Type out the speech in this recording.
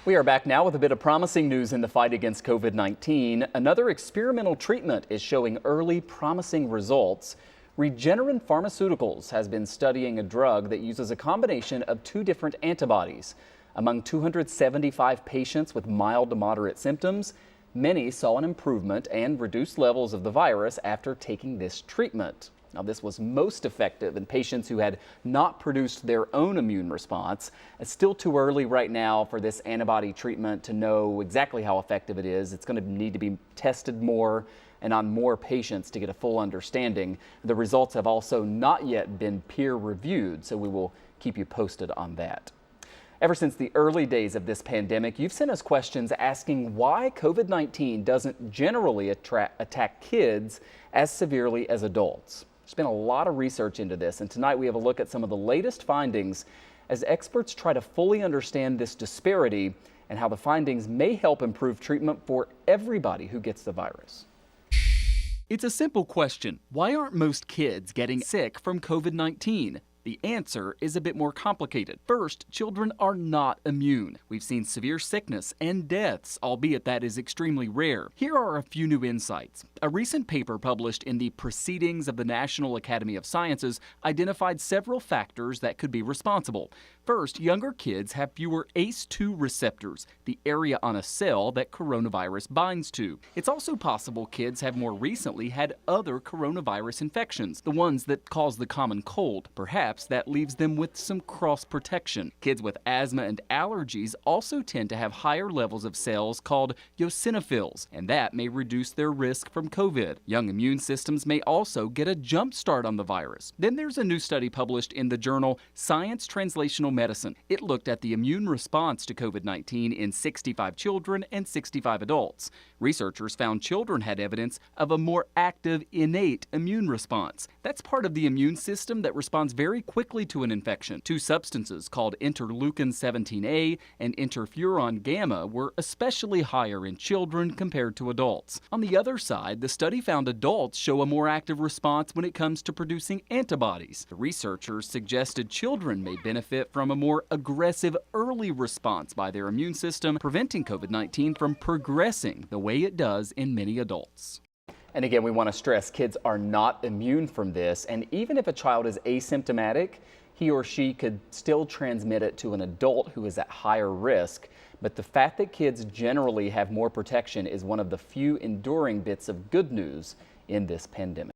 We are back now with a bit of promising news in the fight against COVID-19. Another experimental treatment is showing early promising results. Regeneron Pharmaceuticals has been studying a drug that uses a combination of two different antibodies. Among 275 patients with mild to moderate symptoms, many saw an improvement and reduced levels of the virus after taking this treatment. Now, this was most effective in patients who had not produced their own immune response. It's still too early right now for this antibody treatment to know exactly how effective it is. It's going to need to be tested more and on more patients to get a full understanding. The results have also not yet been peer reviewed, so we will keep you posted on that. Ever since the early days of this pandemic, you've sent us questions asking why COVID-19 doesn't generally attack kids as severely as adults. There's been a lot of research into this, and tonight we have a look at some of the latest findings as experts try to fully understand this disparity and how the findings may help improve treatment for everybody who gets the virus. It's a simple question. Why aren't most kids getting sick from COVID-19? The answer is a bit more complicated. First, children are not immune. We've seen severe sickness and deaths, albeit that is extremely rare. Here are a few new insights. A recent paper published in the Proceedings of the National Academy of Sciences identified several factors that could be responsible. First, younger kids have fewer ACE2 receptors, the area on a cell that coronavirus binds to. It's also possible kids have more recently had other coronavirus infections, the ones that cause the common cold. Perhaps that leaves them with some cross protection. Kids with asthma and allergies also tend to have higher levels of cells called eosinophils, and that may reduce their risk from COVID. Young immune systems may also get a jump start on the virus. Then there's a new study published in the journal Science Translational Medicine. It looked at the immune response to COVID-19 in 65 children and 65 adults. Researchers found children had evidence of a more active innate immune response. That's part of the immune system that responds very quickly to an infection. Two substances called interleukin-17A and interferon gamma were especially higher in children compared to adults. On the other side, the study found adults show a more active response when it comes to producing antibodies. The researchers suggested children may benefit from a more aggressive early response by their immune system, preventing COVID-19 from progressing the way it does in many adults. And again, we want to stress kids are not immune from this, and even if a child is asymptomatic, he or she could still transmit it to an adult who is at higher risk. But the fact that kids generally have more protection is one of the few enduring bits of good news in this pandemic.